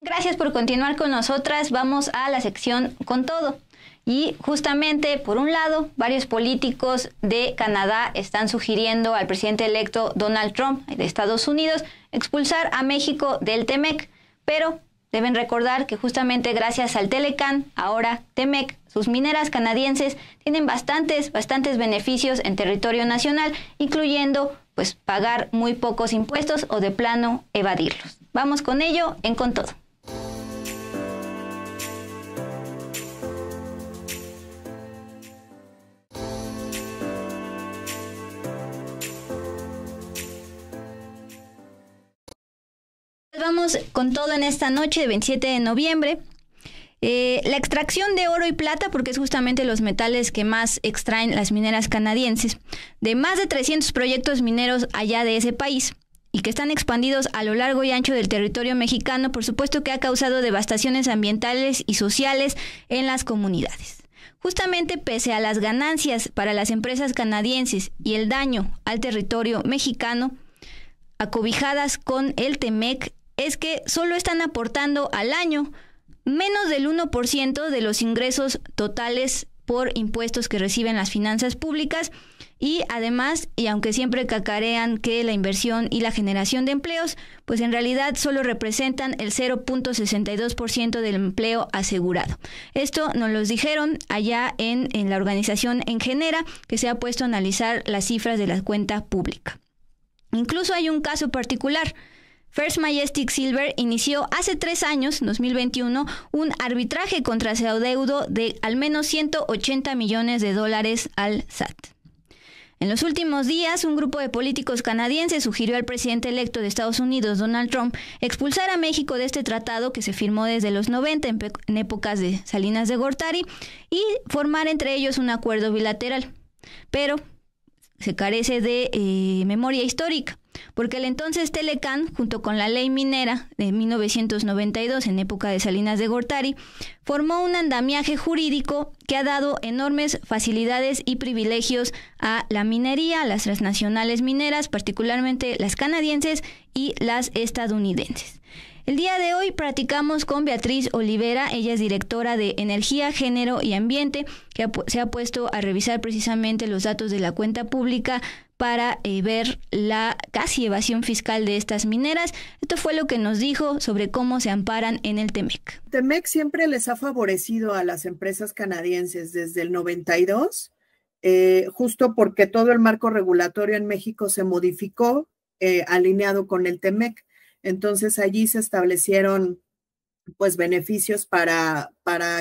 Gracias por continuar con nosotras. Vamos a la sección Con Todo. Y justamente, por un lado, varios políticos de Canadá están sugiriendo al presidente electo Donald Trump de Estados Unidos expulsar a México del TEMEC, pero deben recordar que justamente gracias al Telecán, ahora TEMEC, sus mineras canadienses tienen bastantes beneficios en territorio nacional, incluyendo pues pagar muy pocos impuestos o de plano evadirlos. Vamos con ello en Con Todo. Vamos con todo en esta noche de 27 de noviembre. La extracción de oro y plata, porque es justamente los metales que más extraen las mineras canadienses, de más de 300 proyectos mineros allá de ese país y que están expandidos a lo largo y ancho del territorio mexicano, por supuesto que ha causado devastaciones ambientales y sociales en las comunidades. Justamente pese a las ganancias para las empresas canadienses y el daño al territorio mexicano, acobijadas con el TEMEC, es que solo están aportando al año menos del 1% de los ingresos totales por impuestos que reciben las finanzas públicas y además, y aunque siempre cacarean que la inversión y la generación de empleos, pues en realidad solo representan el 0.62% del empleo asegurado. Esto nos lo dijeron allá en la organización Engenera, que se ha puesto a analizar las cifras de la cuenta pública. Incluso hay un caso particular. First Majestic Silver inició hace 3 años, 2021, un arbitraje contra su adeudo de al menos $180 millones al SAT. En los últimos días, un grupo de políticos canadienses sugirió al presidente electo de Estados Unidos, Donald Trump, expulsar a México de este tratado que se firmó desde los 90 en épocas de Salinas de Gortari y formar entre ellos un acuerdo bilateral. Pero se carece de memoria histórica, porque el entonces Telecán, junto con la ley minera de 1992, en época de Salinas de Gortari, formó un andamiaje jurídico que ha dado enormes facilidades y privilegios a la minería, a las transnacionales mineras, particularmente las canadienses y las estadounidenses. El día de hoy platicamos con Beatriz Olivera, ella es directora de Energía, Género y Ambiente, que se ha puesto a revisar precisamente los datos de la cuenta pública para ver la casi evasión fiscal de estas mineras. Esto fue lo que nos dijo sobre cómo se amparan en el TEMEC. TEMEC siempre les ha favorecido a las empresas canadienses desde el 92, justo porque todo el marco regulatorio en México se modificó alineado con el TEMEC. Entonces allí se establecieron pues beneficios para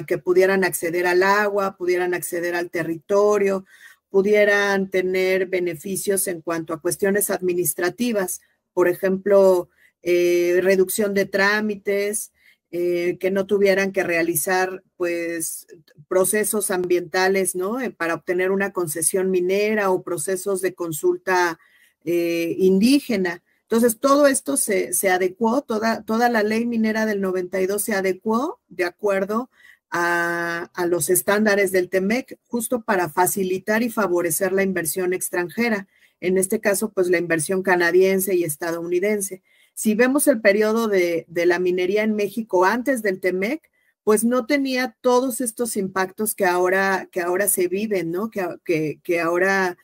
que pudieran acceder al agua, pudieran acceder al territorio, pudieran tener beneficios en cuanto a cuestiones administrativas, por ejemplo, reducción de trámites, que no tuvieran que realizar pues procesos ambientales, ¿no? Para obtener una concesión minera o procesos de consulta indígena. Entonces, todo esto se adecuó, toda la ley minera del 92 se adecuó de acuerdo a los estándares del TEMEC, justo para facilitar y favorecer la inversión extranjera, en este caso, pues la inversión canadiense y estadounidense. Si vemos el periodo de la minería en México antes del TEMEC, pues no tenía todos estos impactos que ahora se viven, ¿no? Que ahora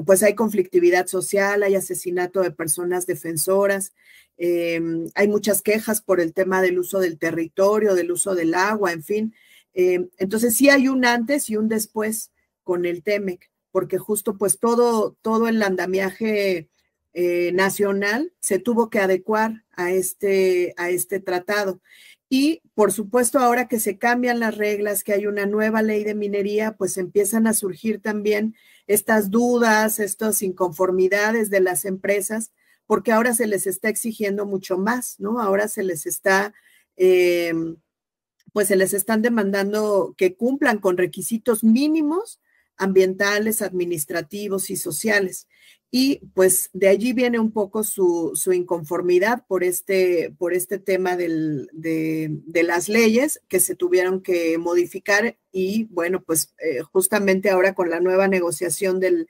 pues hay conflictividad social, hay asesinato de personas defensoras, hay muchas quejas por el tema del uso del territorio, del uso del agua, en fin. Entonces sí hay un antes y un después con el TEMEC, porque justo pues todo el andamiaje nacional se tuvo que adecuar a este tratado. Y, por supuesto, ahora que se cambian las reglas, que hay una nueva ley de minería, pues empiezan a surgir también estas dudas, estas inconformidades de las empresas, porque ahora se les está exigiendo mucho más, ¿no? Ahora se les está, pues se les están demandando que cumplan con requisitos mínimos ambientales, administrativos y sociales. Y pues de allí viene un poco su inconformidad por este tema de las leyes que se tuvieron que modificar y bueno, pues justamente ahora con la nueva negociación del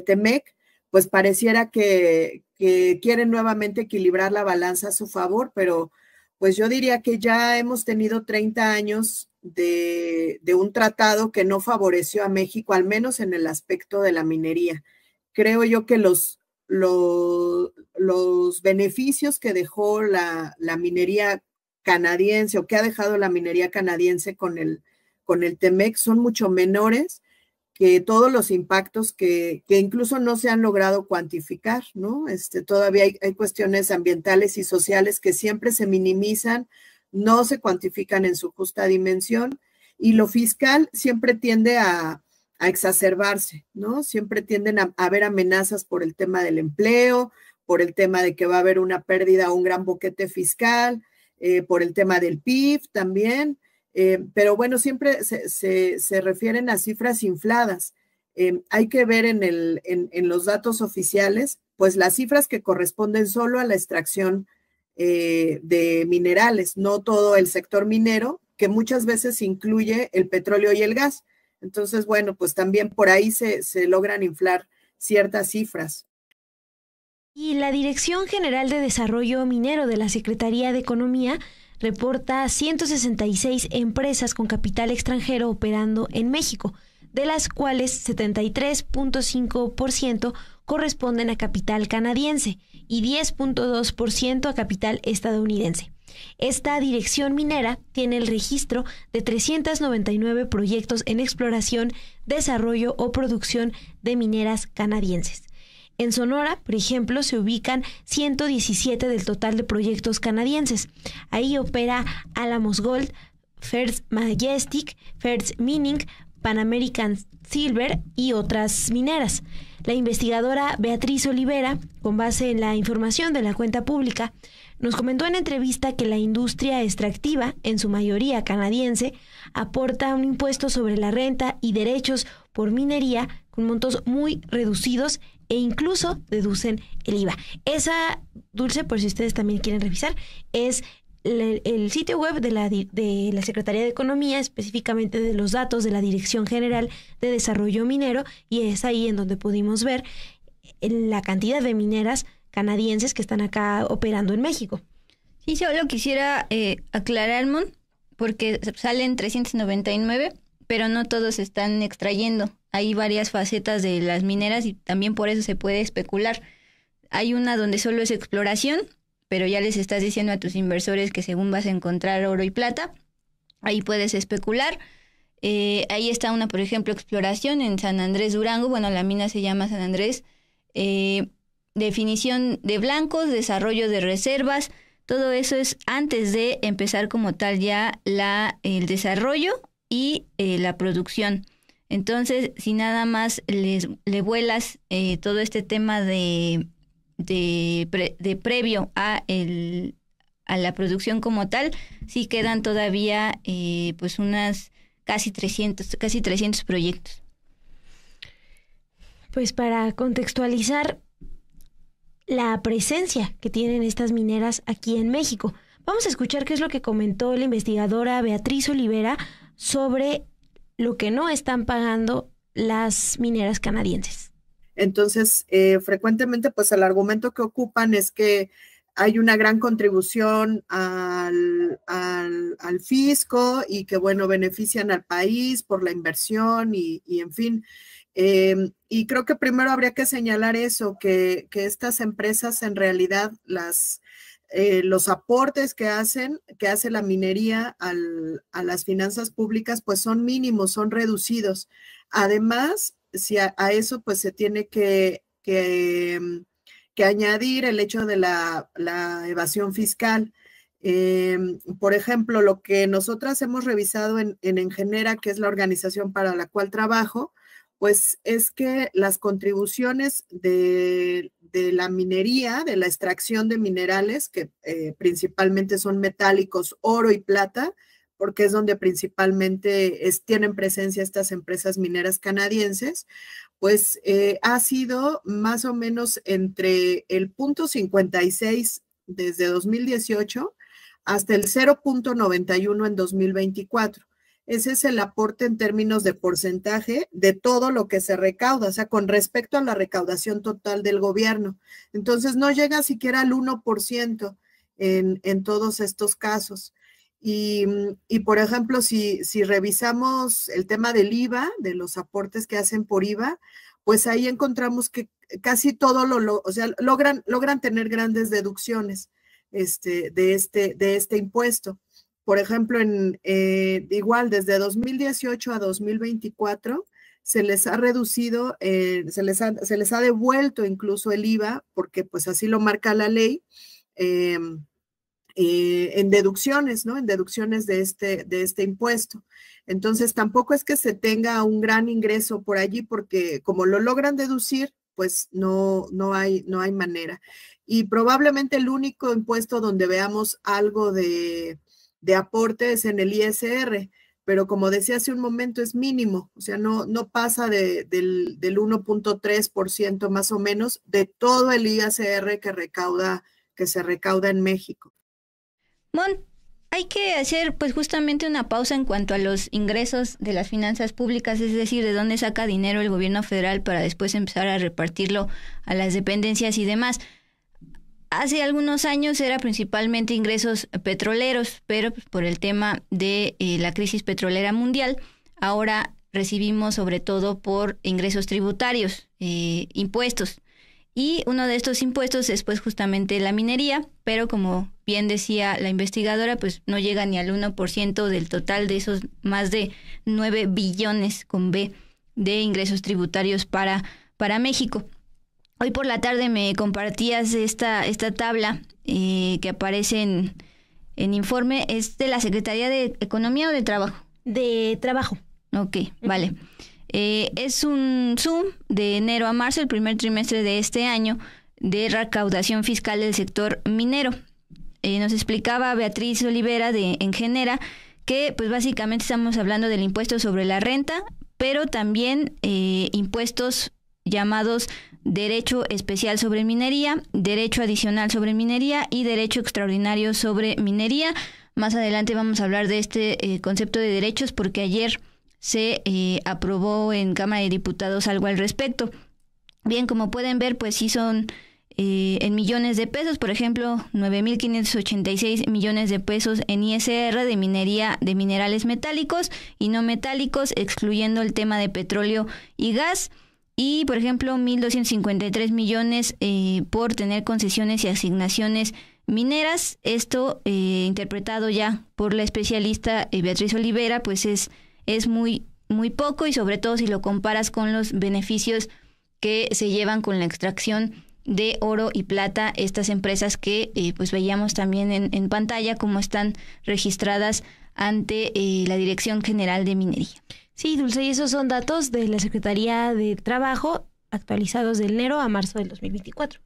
TEMEC, pues pareciera que quieren nuevamente equilibrar la balanza a su favor, pero pues yo diría que ya hemos tenido 30 años de un tratado que no favoreció a México, al menos en el aspecto de la minería. Creo yo que los beneficios que dejó la minería canadiense o que ha dejado la minería canadiense con el TEMEC son mucho menores que todos los impactos que incluso no se han logrado cuantificar, ¿no? Todavía hay cuestiones ambientales y sociales que siempre se minimizan, no se cuantifican en su justa dimensión, y lo fiscal siempre tiende a exacerbarse, ¿no? Siempre tienden a haber amenazas por el tema del empleo, por el tema de que va a haber una pérdida o un gran boquete fiscal, por el tema del PIB también. Pero bueno, siempre se refieren a cifras infladas. Hay que ver en los datos oficiales, pues las cifras que corresponden solo a la extracción de minerales, no todo el sector minero, que muchas veces incluye el petróleo y el gas. Entonces, bueno, pues también por ahí se logran inflar ciertas cifras. Y la Dirección General de Desarrollo Minero de la Secretaría de Economía reporta 166 empresas con capital extranjero operando en México, de las cuales 73.5% corresponden a capital canadiense y 10.2% a capital estadounidense. Esta dirección minera tiene el registro de 399 proyectos en exploración, desarrollo o producción de mineras canadienses. En Sonora, por ejemplo, se ubican 117 del total de proyectos canadienses. Ahí opera Alamos Gold, First Majestic, First Mining, Pan American Silver y otras mineras. La investigadora Beatriz Olivera, con base en la información de la cuenta pública, nos comentó en entrevista que la industria extractiva, en su mayoría canadiense, aporta un impuesto sobre la renta y derechos por minería con montos muy reducidos e incluso deducen el IVA. Esa, Dulce, por si ustedes también quieren revisar, es el sitio web de la Secretaría de Economía, específicamente de los datos de la Dirección General de Desarrollo Minero, y es ahí en donde pudimos ver la cantidad de mineras canadienses que están acá operando en México. Sí, solo quisiera aclarar, Mon, porque salen 399, pero no todos están extrayendo. Hay varias facetas de las mineras y también por eso se puede especular. Hay una donde solo es exploración, pero ya les estás diciendo a tus inversores que según vas a encontrar oro y plata, ahí puedes especular. Ahí está una, por ejemplo, exploración en San Andrés Durango, bueno, la mina se llama San Andrés, definición de blancos, desarrollo de reservas, todo eso es antes de empezar como tal ya el desarrollo y la producción. Entonces, si nada más le vuelas todo este tema de previo a la producción como tal, sí quedan todavía pues unas casi 300 proyectos. Pues para contextualizar la presencia que tienen estas mineras aquí en México, vamos a escuchar qué es lo que comentó la investigadora Beatriz Olivera sobre lo que no están pagando las mineras canadienses. Entonces, frecuentemente, pues el argumento que ocupan es que hay una gran contribución al fisco y que, bueno, benefician al país por la inversión y en fin. Y creo que primero habría que señalar eso, que estas empresas en realidad los aportes que hace la minería a las finanzas públicas pues son mínimos, son reducidos. Además, si a eso pues se tiene que añadir el hecho de la evasión fiscal. Por ejemplo, lo que nosotras hemos revisado en Engenera, que es la organización para la cual trabajo, pues es que las contribuciones de la minería, de la extracción de minerales, que principalmente son metálicos, oro y plata, porque es donde principalmente tienen presencia estas empresas mineras canadienses, pues ha sido más o menos entre el 0.56 desde 2018 hasta el 0.91 en 2024. Ese es el aporte en términos de porcentaje de todo lo que se recauda, o sea, con respecto a la recaudación total del gobierno. Entonces, no llega siquiera al 1%. en todos estos casos. Y por ejemplo, si revisamos el tema del IVA, de los aportes que hacen por IVA, pues ahí encontramos que casi todo o sea, logran tener grandes deducciones de este impuesto. Por ejemplo, igual desde 2018 a 2024 se les ha reducido, se les ha devuelto incluso el IVA, porque pues así lo marca la ley, en deducciones, ¿no? En deducciones de este impuesto. Entonces, tampoco es que se tenga un gran ingreso por allí, porque como lo logran deducir, pues no hay manera. Y probablemente el único impuesto donde veamos algo de aporte es en el ISR, pero como decía hace un momento, es mínimo, o sea, no pasa del 1.3% más o menos de todo el ISR que se recauda en México. Mon, hay que hacer pues justamente una pausa en cuanto a los ingresos de las finanzas públicas, es decir, de dónde saca dinero el gobierno federal para después empezar a repartirlo a las dependencias y demás. Hace algunos años era principalmente ingresos petroleros, pero pues, por el tema de la crisis petrolera mundial, ahora recibimos sobre todo por ingresos tributarios, impuestos. Y uno de estos impuestos es pues justamente la minería, pero como bien decía la investigadora, pues no llega ni al 1% del total de esos más de 9 billones con B de ingresos tributarios para México. Hoy por la tarde me compartías esta tabla que aparece en informe, ¿es de la Secretaría de Economía o de Trabajo? De Trabajo. Ok, vale. Es un zoom de enero a marzo, el primer trimestre de este año, de recaudación fiscal del sector minero. Nos explicaba Beatriz Olivera de Engenera que pues básicamente estamos hablando del impuesto sobre la renta, pero también impuestos llamados derecho especial sobre minería, derecho adicional sobre minería y derecho extraordinario sobre minería. Más adelante vamos a hablar de este concepto de derechos porque ayer se aprobó en Cámara de Diputados algo al respecto. Bien, como pueden ver, pues sí son en millones de pesos, por ejemplo, 9.586 millones de pesos en ISR de minería de minerales metálicos y no metálicos, excluyendo el tema de petróleo y gas. Y, por ejemplo, 1.253 millones por tener concesiones y asignaciones mineras. Esto, interpretado ya por la especialista Beatriz Olivera, pues es muy, muy poco, y sobre todo si lo comparas con los beneficios que se llevan con la extracción de oro y plata, estas empresas que pues veíamos también en pantalla como están registradas ante la Dirección General de Minería. Sí, Dulce, y esos son datos de la Secretaría de Trabajo actualizados de enero a marzo del 2024.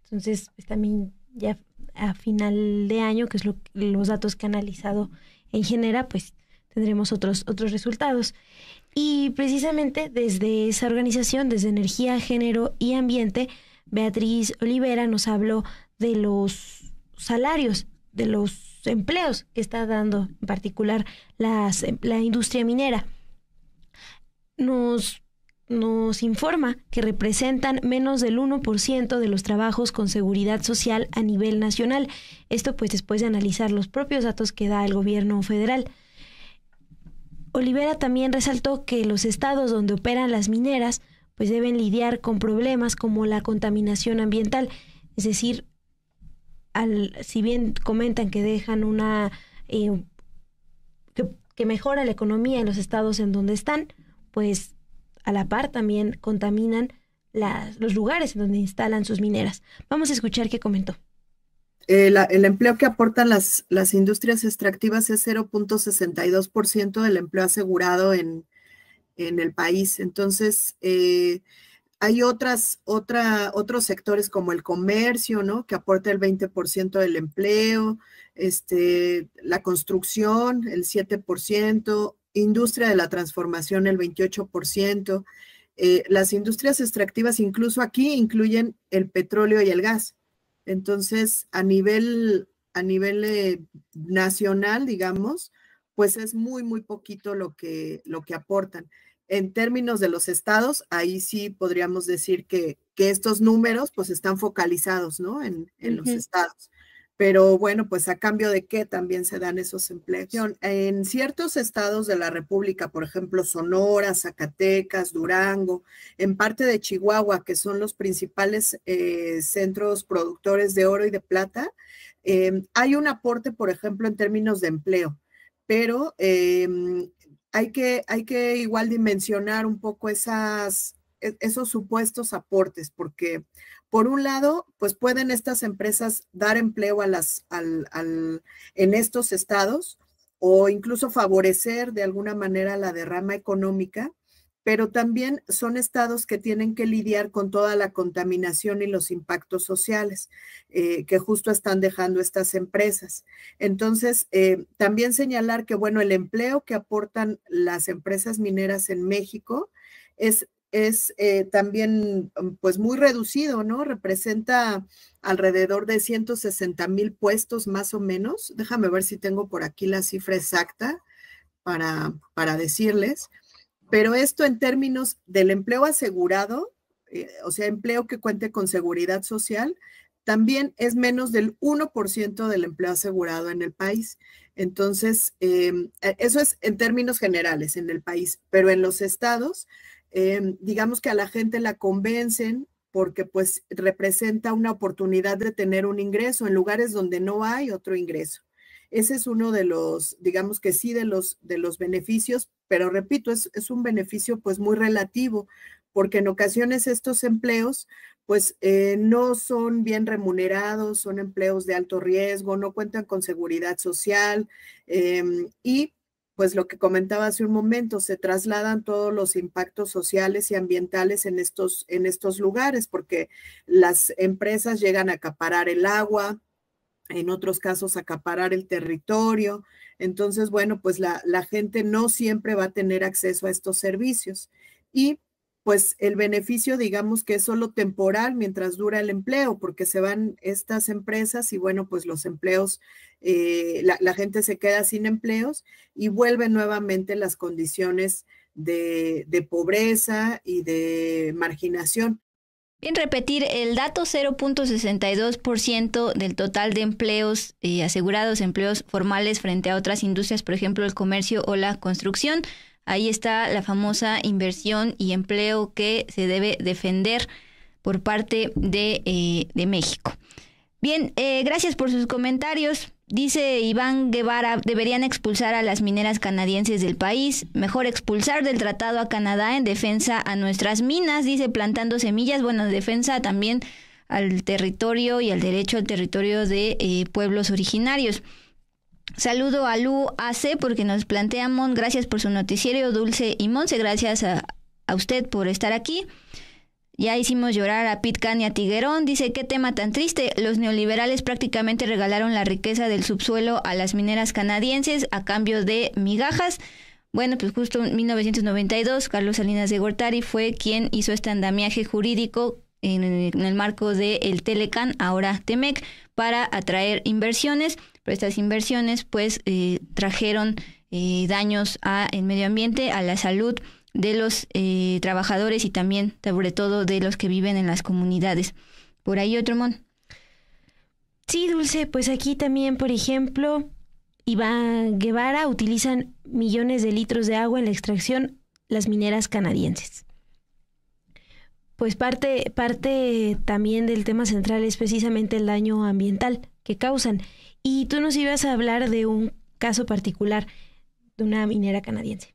Entonces, pues también ya a final de año, que es los datos que ha analizado Engenera, pues tendremos otros resultados. Y precisamente desde esa organización, desde Energía, Género y Ambiente, Beatriz Olivera nos habló de los salarios, de los empleos que está dando en particular la industria minera. Nos informa que representan menos del 1% de los trabajos con seguridad social a nivel nacional. Esto pues después de analizar los propios datos que da el gobierno federal. Olivera también resaltó que los estados donde operan las mineras pues deben lidiar con problemas como la contaminación ambiental, es decir, si bien comentan que dejan que mejora la economía en los estados en donde están, pues a la par también contaminan los lugares en donde instalan sus mineras. Vamos a escuchar qué comentó. El empleo que aportan las industrias extractivas es 0.62% del empleo asegurado en el país. Entonces, hay otros sectores como el comercio, ¿no? Que aporta el 20% del empleo, la construcción, el 7%, industria de la transformación, el 28%. Las industrias extractivas incluso aquí incluyen el petróleo y el gas. Entonces, a nivel nacional, digamos, pues es muy, muy poquito lo que aportan. En términos de los estados, ahí sí podríamos decir que estos números pues están focalizados, ¿no? En los estados. pero bueno, pues a cambio de qué también se dan esos empleos. En ciertos estados de la República, por ejemplo, Sonora, Zacatecas, Durango, en parte de Chihuahua, que son los principales centros productores de oro y de plata, hay un aporte, por ejemplo, en términos de empleo, pero hay que igual dimensionar un poco esos supuestos aportes, porque por un lado, pues pueden estas empresas dar empleo en estos estados o incluso favorecer de alguna manera la derrama económica, pero también son estados que tienen que lidiar con toda la contaminación y los impactos sociales que justo están dejando estas empresas. Entonces, también señalar que, bueno, el empleo que aportan las empresas mineras en México es también pues muy reducido, ¿no? Representa alrededor de 160,000 puestos más o menos. Déjame ver si tengo por aquí la cifra exacta para decirles. Pero esto en términos del empleo asegurado, o sea, empleo que cuente con seguridad social, también es menos del 1% del empleo asegurado en el país. Entonces, eso es en términos generales en el país, pero en los estados, digamos que a la gente la convencen porque pues representa una oportunidad de tener un ingreso en lugares donde no hay otro ingreso. Ese es uno de los, digamos que sí, de los beneficios, pero repito, es un beneficio pues muy relativo, porque en ocasiones estos empleos pues no son bien remunerados, son empleos de alto riesgo, no cuentan con seguridad social y pues lo que comentaba hace un momento, se trasladan todos los impactos sociales y ambientales en estos lugares, porque las empresas llegan a acaparar el agua, en otros casos acaparar el territorio. Entonces, bueno, pues la gente no siempre va a tener acceso a estos servicios. Y pues el beneficio, digamos que es solo temporal mientras dura el empleo, porque se van estas empresas y bueno, pues los empleos, la gente se queda sin empleos y vuelven nuevamente las condiciones de pobreza y de marginación. Bien, repetir el dato: 0.62% del total de empleos asegurados, empleos formales frente a otras industrias, por ejemplo, el comercio o la construcción. Ahí está la famosa inversión y empleo que se debe defender por parte de México. Bien, gracias por sus comentarios. Dice Iván Guevara, deberían expulsar a las mineras canadienses del país, mejor expulsar del tratado a Canadá en defensa a nuestras minas, dice, plantando semillas, bueno, defensa también al territorio y al derecho al territorio de pueblos originarios. Saludo a Lu AC porque nos plantea, Mon, gracias por su noticiero, Dulce y Monse, gracias a usted por estar aquí. Ya hicimos llorar a Pitcan y a Tiguerón. Dice, qué tema tan triste. Los neoliberales prácticamente regalaron la riqueza del subsuelo a las mineras canadienses a cambio de migajas. Bueno, pues justo en 1992, Carlos Salinas de Gortari fue quien hizo este andamiaje jurídico en el marco del Telecan, ahora Temec, para atraer inversiones. Pero estas inversiones pues trajeron daños al medio ambiente, a la salud de los trabajadores y también, sobre todo, de los que viven en las comunidades. ¿Por ahí otro, Mon? Sí, Dulce, pues aquí también, por ejemplo, Iván Guevara, utilizan millones de litros de agua en la extracción las mineras canadienses. Pues parte también del tema central es precisamente el daño ambiental que causan. Y tú nos ibas a hablar de un caso particular de una minera canadiense.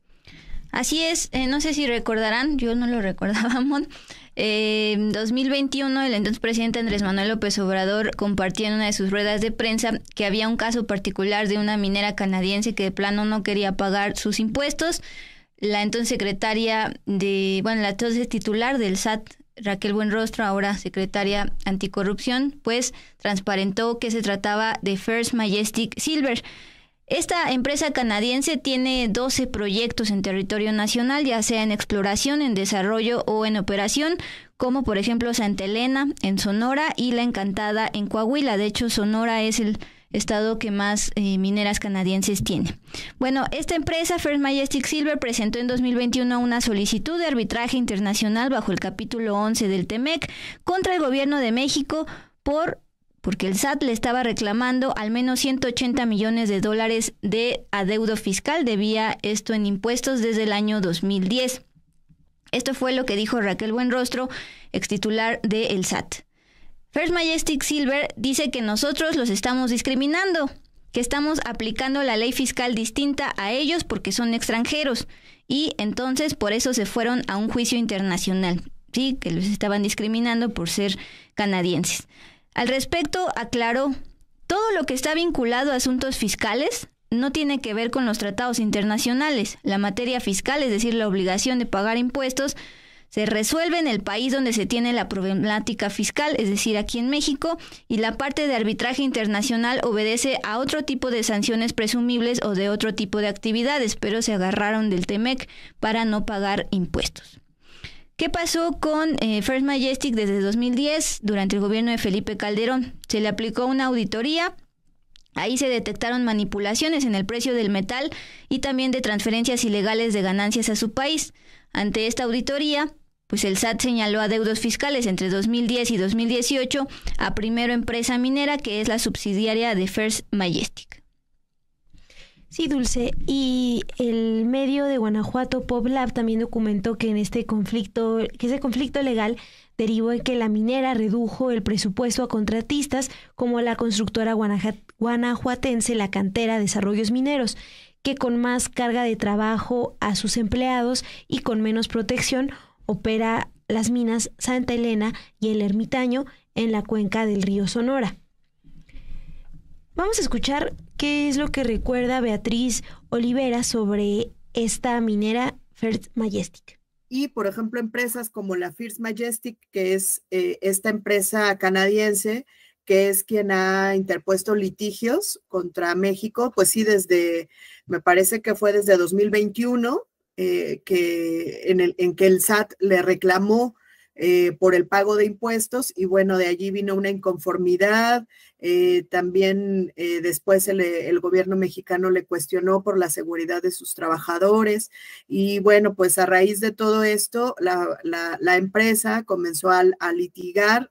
Así es, no sé si recordarán, yo no lo recordaba, Mon. En 2021, el entonces presidente Andrés Manuel López Obrador compartió en una de sus ruedas de prensa que había un caso particular de una minera canadiense que de plano no quería pagar sus impuestos. La entonces secretaria la entonces titular del SAT, Raquel Buenrostro, ahora secretaria anticorrupción, pues transparentó que se trataba de First Majestic Silver. Esta empresa canadiense tiene 12 proyectos en territorio nacional, ya sea en exploración, en desarrollo o en operación, como por ejemplo Santa Elena en Sonora y La Encantada en Coahuila. De hecho, Sonora es el estado que más mineras canadienses tiene. Bueno, esta empresa, First Majestic Silver, presentó en 2021 una solicitud de arbitraje internacional bajo el capítulo 11 del TEMEC contra el gobierno de México por porque el SAT le estaba reclamando al menos 180 millones de dólares de adeudo fiscal, debía esto en impuestos desde el año 2010. Esto fue lo que dijo Raquel Buenrostro, extitular del SAT. First Majestic Silver dice que nosotros los estamos discriminando, que estamos aplicando la ley fiscal distinta a ellos porque son extranjeros y entonces por eso se fueron a un juicio internacional, sí, que los estaban discriminando por ser canadienses. Al respecto, aclaró, todo lo que está vinculado a asuntos fiscales no tiene que ver con los tratados internacionales. La materia fiscal, es decir, la obligación de pagar impuestos, se resuelve en el país donde se tiene la problemática fiscal, es decir, aquí en México, y la parte de arbitraje internacional obedece a otro tipo de sanciones presumibles o de otro tipo de actividades, pero se agarraron del TEMEC para no pagar impuestos. ¿Qué pasó con First Majestic desde 2010 durante el gobierno de Felipe Calderón? Se le aplicó una auditoría. Ahí se detectaron manipulaciones en el precio del metal y también de transferencias ilegales de ganancias a su país. Ante esta auditoría, pues el SAT señaló adeudos fiscales entre 2010 y 2018 a Primero Empresa Minera, que es la subsidiaria de First Majestic. Sí, Dulce, y el medio de Guanajuato PopLab también documentó que ese conflicto legal derivó en que la minera redujo el presupuesto a contratistas como la constructora guanajuatense La Cantera Desarrollos Mineros, que con más carga de trabajo a sus empleados y con menos protección opera las minas Santa Elena y El Ermitaño en la cuenca del río Sonora. Vamos a escuchar qué es lo que recuerda Beatriz Olivera sobre esta minera First Majestic. Y, por ejemplo, empresas como la First Majestic, que es esta empresa canadiense, que es quien ha interpuesto litigios contra México, pues sí, me parece que fue desde 2021, en que el SAT le reclamó por el pago de impuestos y bueno, de allí vino una inconformidad. También después el gobierno mexicano le cuestionó por la seguridad de sus trabajadores y bueno, pues a raíz de todo esto, la empresa comenzó a litigar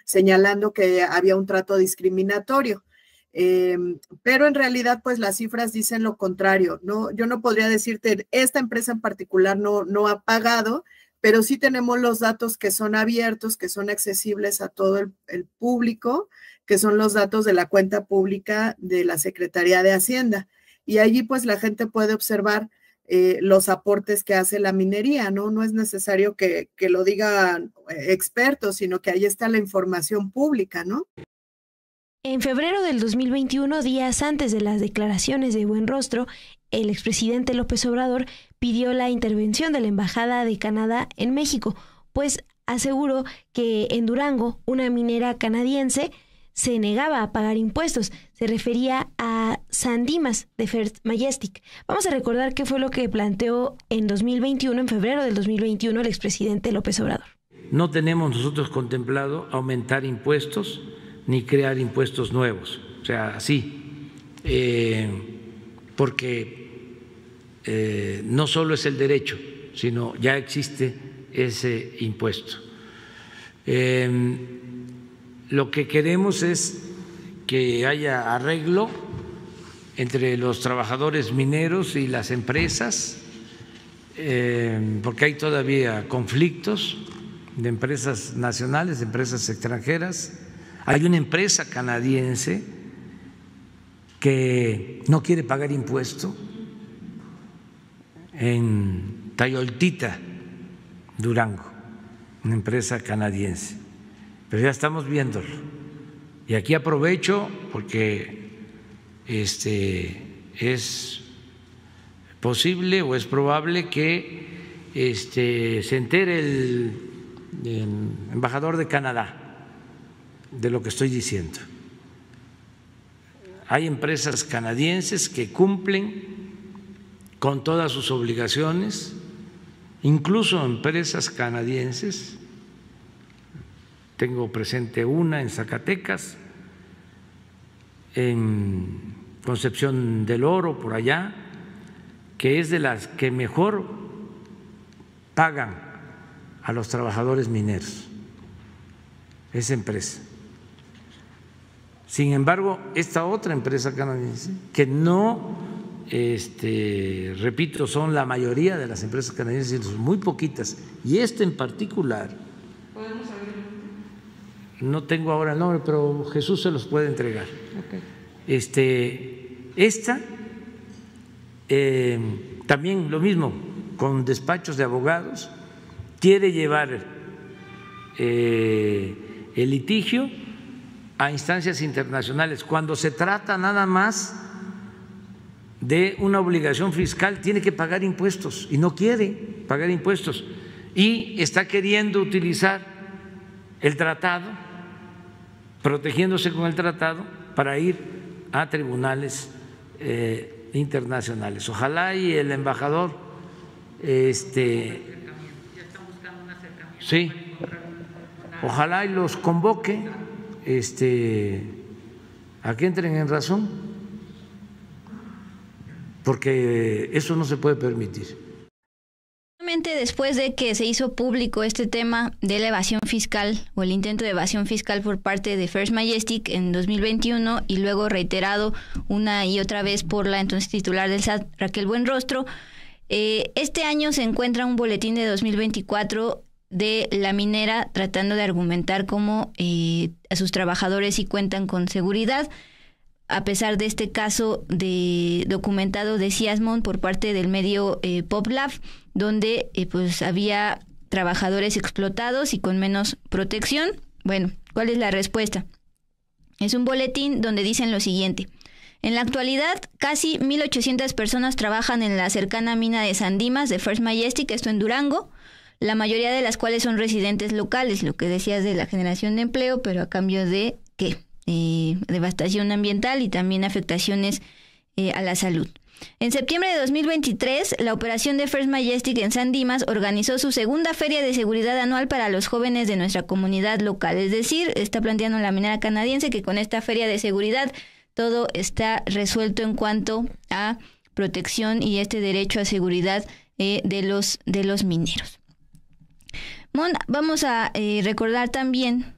señalando que había un trato discriminatorio. Pero en realidad pues las cifras dicen lo contrario, ¿no? Yo no podría decirte, esta empresa en particular no ha pagado, pero sí tenemos los datos que son abiertos, que son accesibles a todo el público, que son los datos de la cuenta pública de la Secretaría de Hacienda. Y allí pues la gente puede observar los aportes que hace la minería, ¿no? No es necesario que lo digan expertos, sino que ahí está la información pública, ¿no? En febrero del 2021, días antes de las declaraciones de Buenrostro, el expresidente López Obrador pidió la intervención de la Embajada de Canadá en México, pues aseguró que en Durango, una minera canadiense se negaba a pagar impuestos. Se refería a San Dimas de First Majestic. Vamos a recordar qué fue lo que planteó en 2021, en febrero del 2021, el expresidente López Obrador. No tenemos nosotros contemplado aumentar impuestos ni crear impuestos nuevos, o sea, así, porque no solo es el derecho, sino ya existe ese impuesto. Lo que queremos es que haya arreglo entre los trabajadores mineros y las empresas, porque hay todavía conflictos de empresas nacionales, de empresas extranjeras. Hay una empresa canadiense que no quiere pagar impuesto en Tayoltita, Durango, una empresa canadiense, pero ya estamos viéndolo. Y aquí aprovecho porque es posible o es probable que se entere el embajador de Canadá de lo que estoy diciendo. Hay empresas canadienses que cumplen con todas sus obligaciones, incluso empresas canadienses. Tengo presente una en Zacatecas, en Concepción del Oro, por allá, que es de las que mejor pagan a los trabajadores mineros, esa empresa. Sin embargo, esta otra empresa canadiense, que no, repito, son la mayoría de las empresas canadienses, son muy poquitas, y esta en particular, ¿podemos saber el nombre? No tengo ahora el nombre, pero Jesús se los puede entregar. Okay. Esta también lo mismo, con despachos de abogados, quiere llevar el litigio a instancias internacionales. Cuando se trata nada más de una obligación fiscal, tiene que pagar impuestos y no quiere pagar impuestos, y está queriendo utilizar el tratado, protegiéndose con el tratado para ir a tribunales internacionales. Ojalá y el embajador sí, ojalá y los convoque a que entren en razón, porque eso no se puede permitir. Después de que se hizo público este tema de la evasión fiscal o el intento de evasión fiscal por parte de First Majestic en 2021 y luego reiterado una y otra vez por la entonces titular del SAT, Raquel Buenrostro, este año se encuentra un boletín de 2024 de la minera tratando de argumentar cómo a sus trabajadores sí cuentan con seguridad, a pesar de este caso documentado de Ciasmond por parte del medio PopLab, donde pues había trabajadores explotados y con menos protección. Bueno, ¿cuál es la respuesta? Es un boletín donde dicen lo siguiente: en la actualidad, casi 1,800 personas trabajan en la cercana mina de San Dimas de First Majestic, esto en Durango, la mayoría de las cuales son residentes locales, lo que decías de la generación de empleo, pero a cambio de ¿qué? Devastación ambiental y también afectaciones a la salud. En septiembre de 2023, la operación de First Majestic en San Dimas organizó su segunda feria de seguridad anual para los jóvenes de nuestra comunidad local. Es decir, está planteando la minera canadiense que con esta feria de seguridad todo está resuelto en cuanto a protección y este derecho a seguridad de los mineros. Vamos a recordar también,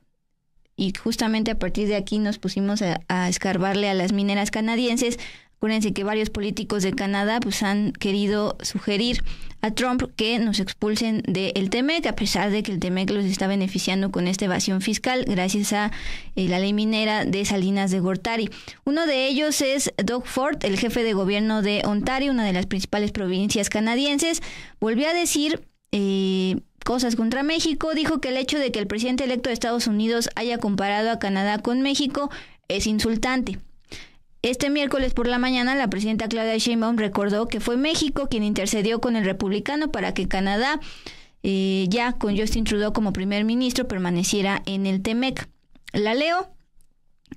y justamente a partir de aquí nos pusimos a escarbarle a las mineras canadienses. Acuérdense que varios políticos de Canadá pues han querido sugerir a Trump que nos expulsen del TEMEC, a pesar de que el TEMEC los está beneficiando con esta evasión fiscal gracias a la ley minera de Salinas de Gortari. Uno de ellos es Doug Ford, el jefe de gobierno de Ontario, una de las principales provincias canadienses. Volvió a decir cosas contra México. Dijo que el hecho de que el presidente electo de Estados Unidos haya comparado a Canadá con México es insultante. Este miércoles por la mañana, la presidenta Claudia Sheinbaum recordó que fue México quien intercedió con el republicano para que Canadá, ya con Justin Trudeau como primer ministro, permaneciera en el TEMEC. La leo.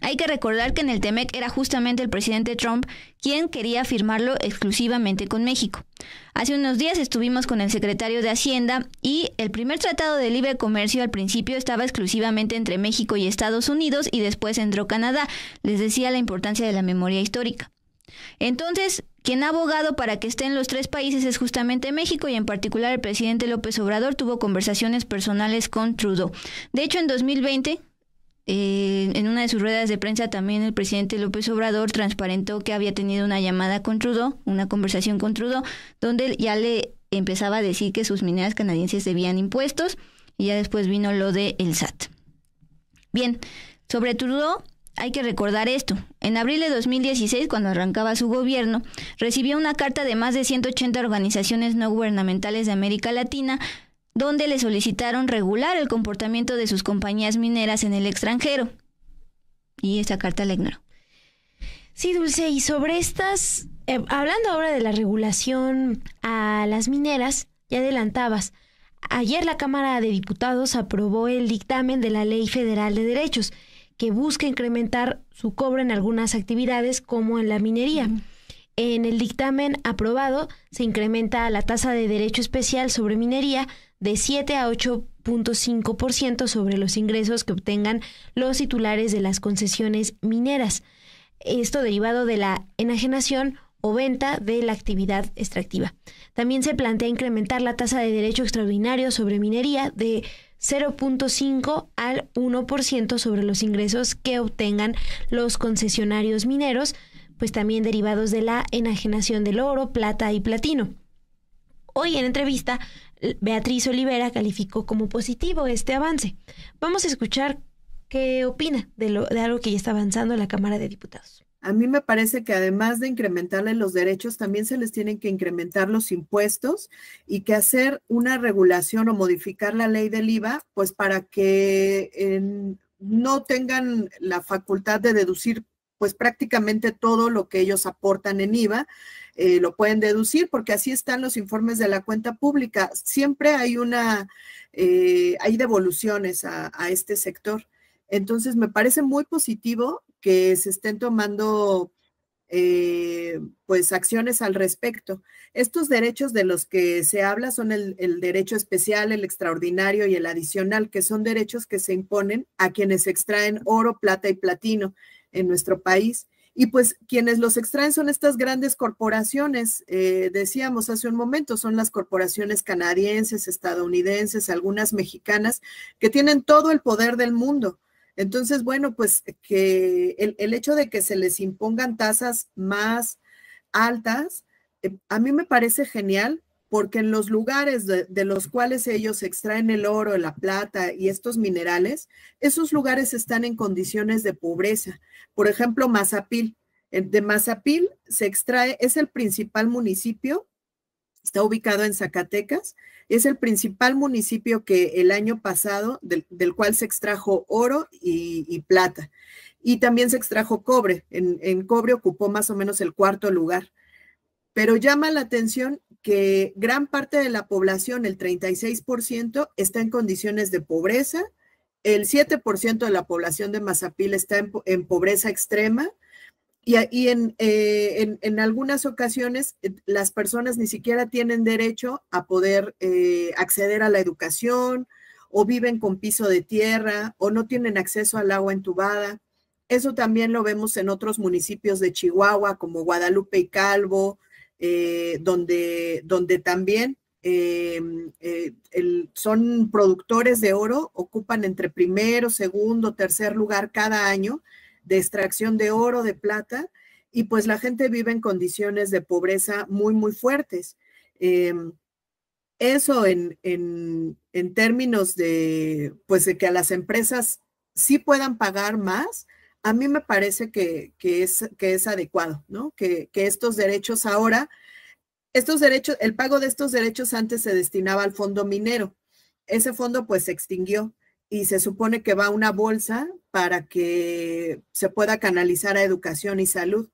Hay que recordar que en el TEMEC era justamente el presidente Trump quien quería firmarlo exclusivamente con México. Hace unos días estuvimos con el secretario de Hacienda y el primer tratado de libre comercio al principio estaba exclusivamente entre México y Estados Unidos y después entró Canadá. Les decía la importancia de la memoria histórica. Entonces, quien ha abogado para que estén los tres países es justamente México y en particular el presidente López Obrador tuvo conversaciones personales con Trudeau. De hecho, en 2020... en una de sus ruedas de prensa también el presidente López Obrador transparentó que había tenido una llamada con Trudeau, una conversación con Trudeau, donde ya le empezaba a decir que sus mineras canadienses debían impuestos y ya después vino lo del SAT. Bien, sobre Trudeau hay que recordar esto. En abril de 2016, cuando arrancaba su gobierno, recibió una carta de más de 180 organizaciones no gubernamentales de América Latina donde le solicitaron regular el comportamiento de sus compañías mineras en el extranjero. Y esa carta la ignoró. Sí, Dulce, y sobre estas, hablando ahora de la regulación a las mineras, ya adelantabas, ayer la Cámara de Diputados aprobó el dictamen de la Ley Federal de Derechos, que busca incrementar su cobro en algunas actividades como en la minería. En el dictamen aprobado se incrementa la tasa de derecho especial sobre minería de 7 a 8.5% sobre los ingresos que obtengan los titulares de las concesiones mineras. Esto derivado de la enajenación o venta de la actividad extractiva. También se plantea incrementar la tasa de derecho extraordinario sobre minería de 0.5 al 1% sobre los ingresos que obtengan los concesionarios mineros, pues también derivados de la enajenación del oro, plata y platino. Hoy en entrevista, Beatriz Olivera calificó como positivo este avance. Vamos a escuchar qué opina de algo que ya está avanzando en la Cámara de Diputados. A mí me parece que además de incrementarle los derechos, también se les tienen que incrementar los impuestos y que hacer una regulación o modificar la ley del IVA, pues para que no tengan la facultad de deducir pues prácticamente todo lo que ellos aportan en IVA, lo pueden deducir porque así están los informes de la cuenta pública. Siempre hay hay devoluciones a este sector. Entonces, me parece muy positivo que se estén tomando pues acciones al respecto. Estos derechos de los que se habla son el derecho especial, el extraordinario y el adicional, que son derechos que se imponen a quienes extraen oro, plata y platino en nuestro país. Y pues quienes los extraen son estas grandes corporaciones, decíamos hace un momento, son las corporaciones canadienses, estadounidenses, algunas mexicanas, que tienen todo el poder del mundo. Entonces, bueno, pues que el hecho de que se les impongan tasas más altas, a mí me parece genial, porque en los lugares de los cuales ellos extraen el oro, la plata y estos minerales, esos lugares están en condiciones de pobreza. Por ejemplo, Mazapil. De Mazapil se extrae, es el principal municipio, está ubicado en Zacatecas, es el principal municipio que el año pasado, del cual se extrajo oro y plata. Y también se extrajo cobre. En cobre ocupó más o menos el 4º lugar. Pero llama la atención que gran parte de la población, el 36%, está en condiciones de pobreza. El 7% de la población de Mazapil está en pobreza extrema. Y en algunas ocasiones las personas ni siquiera tienen derecho a poder acceder a la educación, o viven con piso de tierra, o no tienen acceso al agua entubada. Eso también lo vemos en otros municipios de Chihuahua, como Guadalupe y Calvo, donde también son productores de oro, ocupan entre primero, segundo, tercer lugar cada año de extracción de oro, de plata, y pues la gente vive en condiciones de pobreza muy, muy fuertes. Eso en términos de, pues de que a las empresas sí puedan pagar más, a mí me parece que es adecuado, ¿no? Que estos derechos ahora, el pago de estos derechos antes se destinaba al fondo minero. Ese fondo pues se extinguió y se supone que va a una bolsa para que se pueda canalizar a educación y salud.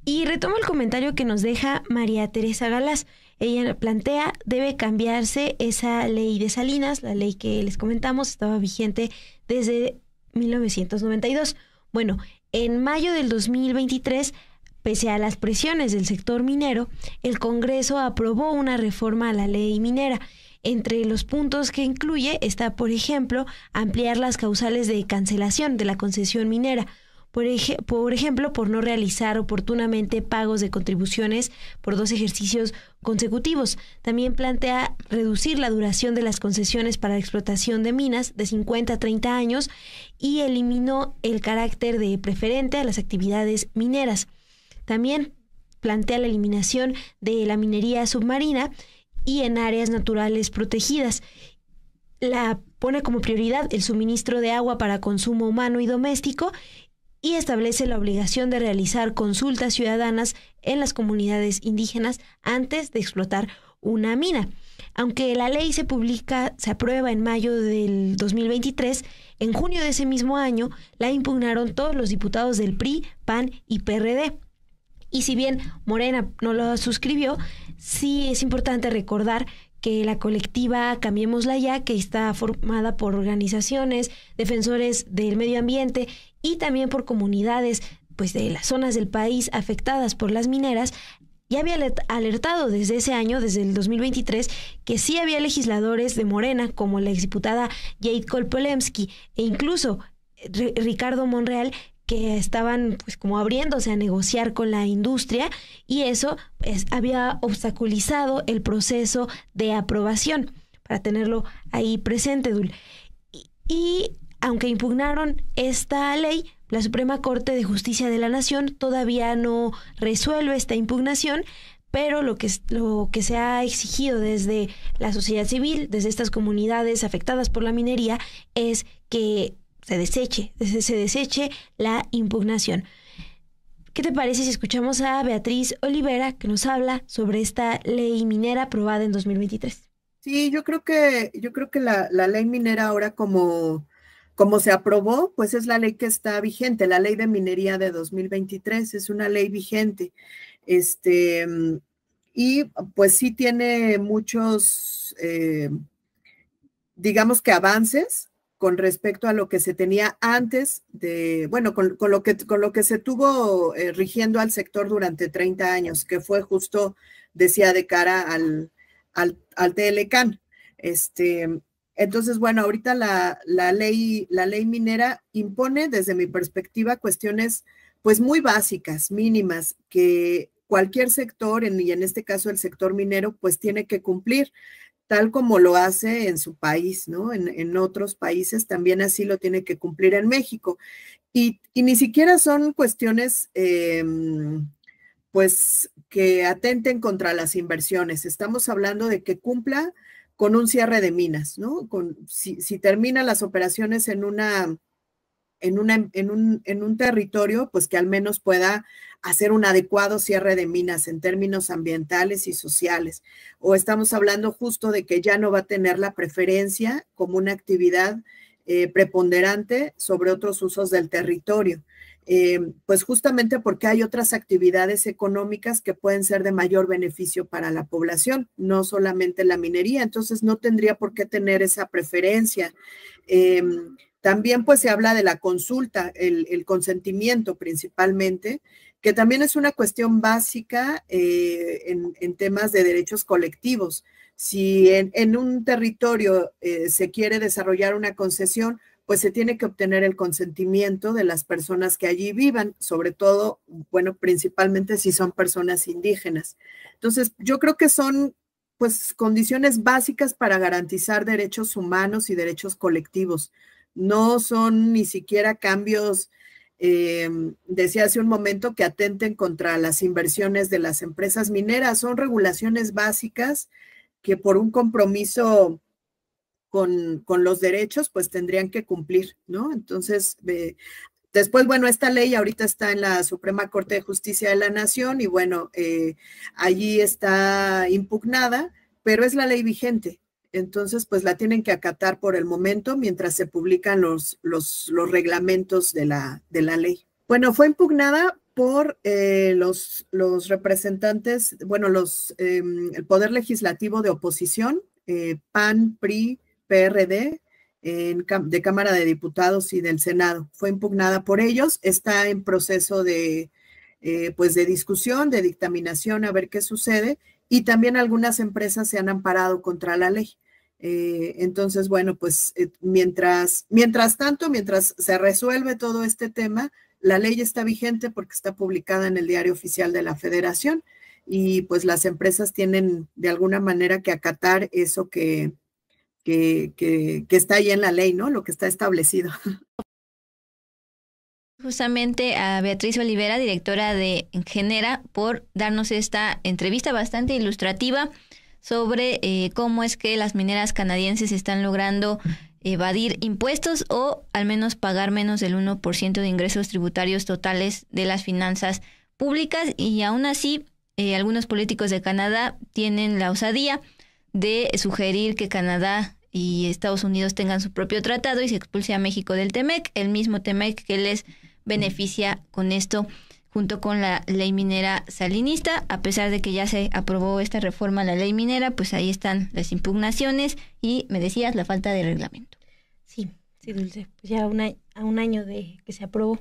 Y retomo el comentario que nos deja María Teresa Galás. Ella plantea, debe cambiarse esa ley de Salinas, la ley que les comentamos, estaba vigente desde 1992. Bueno, en mayo del 2023, pese a las presiones del sector minero, el Congreso aprobó una reforma a la ley minera. Entre los puntos que incluye está, por ejemplo, ampliar las causales de cancelación de la concesión minera. Por ejemplo, por no realizar oportunamente pagos de contribuciones por 2 ejercicios consecutivos. También plantea reducir la duración de las concesiones para la explotación de minas de 50 a 30 años y eliminó el carácter de preferente a las actividades mineras. También plantea la eliminación de la minería submarina y en áreas naturales protegidas. La pone como prioridad el suministro de agua para consumo humano y doméstico y establece la obligación de realizar consultas ciudadanas en las comunidades indígenas antes de explotar una mina. Aunque la ley se aprueba en mayo del 2023, en junio de ese mismo año la impugnaron todos los diputados del PRI, PAN y PRD. Y si bien Morena no lo suscribió, sí es importante recordar que la colectiva Cambiémosla Ya, que está formada por organizaciones, defensores del medio ambiente y también por comunidades pues, de las zonas del país afectadas por las mineras, ya había alertado desde ese año, desde el 2023, que sí había legisladores de Morena, como la exdiputada Jade Kolpolemsky e incluso Ricardo Monreal, que estaban pues como abriéndose a negociar con la industria y eso había obstaculizado el proceso de aprobación. para tenerlo ahí presente, Dul. Y aunque impugnaron esta ley, la Suprema Corte de Justicia de la Nación todavía no resuelve esta impugnación, pero lo que se ha exigido desde la sociedad civil, desde estas comunidades afectadas por la minería, es que se deseche la impugnación. ¿Qué te parece si escuchamos a Beatriz Olivera, que nos habla sobre esta ley minera aprobada en 2023? Sí, yo creo que la ley minera ahora como se aprobó, pues es la ley que está vigente, la ley de minería de 2023, es una ley vigente. Y pues sí tiene muchos, digamos que avances con respecto a lo que se tenía antes de, bueno, con lo que se tuvo rigiendo al sector durante 30 años, que fue justo, decía, de cara al TLCAN. Entonces, bueno, ahorita la ley minera impone, desde mi perspectiva, cuestiones pues muy básicas, mínimas, que cualquier sector, y en este caso el sector minero, pues tiene que cumplir, tal como lo hace en su país, ¿no? En otros países también así lo tiene que cumplir en México. Y ni siquiera son cuestiones, pues, que atenten contra las inversiones. Estamos hablando de que cumpla con un cierre de minas, ¿no? Si terminan las operaciones en un territorio, pues que al menos pueda hacer un adecuado cierre de minas en términos ambientales y sociales. O estamos hablando justo de que ya no va a tener la preferencia como una actividad preponderante sobre otros usos del territorio. Pues justamente porque hay otras actividades económicas que pueden ser de mayor beneficio para la población, no solamente la minería, entonces no tendría por qué tener esa preferencia. También pues se habla de la consulta, el consentimiento principalmente, que también es una cuestión básica en temas de derechos colectivos. Si en un territorio se quiere desarrollar una concesión, pues se tiene que obtener el consentimiento de las personas que allí vivan, sobre todo, bueno, principalmente si son personas indígenas. Entonces, yo creo que son pues condiciones básicas para garantizar derechos humanos y derechos colectivos. No son ni siquiera cambios, decía hace un momento, que atenten contra las inversiones de las empresas mineras. Son regulaciones básicas que por un compromiso con los derechos, pues tendrían que cumplir, ¿no? Entonces, después, bueno, esta ley ahorita está en la Suprema Corte de Justicia de la Nación y bueno, allí está impugnada, pero es la ley vigente. Entonces, pues la tienen que acatar por el momento mientras se publican los reglamentos de la ley. Bueno, fue impugnada por los representantes, bueno, el Poder Legislativo de oposición, PAN, PRI, PRD, de Cámara de Diputados y del Senado. Fue impugnada por ellos, está en proceso pues de discusión, de dictaminación, a ver qué sucede, y también algunas empresas se han amparado contra la ley. Entonces, bueno, pues mientras tanto, mientras se resuelve todo este tema, la ley está vigente porque está publicada en el Diario Oficial de la Federación y pues las empresas tienen de alguna manera que acatar eso que está ahí en la ley, ¿no? Lo que está establecido. Justamente a Beatriz Olivera, directora de Genera, por darnos esta entrevista bastante ilustrativa sobre cómo es que las mineras canadienses están logrando evadir impuestos o al menos pagar menos del 1% de ingresos tributarios totales de las finanzas públicas, y aún así algunos políticos de Canadá tienen la osadía de sugerir que Canadá y Estados Unidos tengan su propio tratado y se expulse a México del TEMEC, el mismo TEMEC que les beneficia con esto junto con la ley minera salinista. A pesar de que ya se aprobó esta reforma a la ley minera, pues ahí están las impugnaciones y, me decías, la falta de reglamento. Sí, Dulce, pues ya a un año de que se aprobó.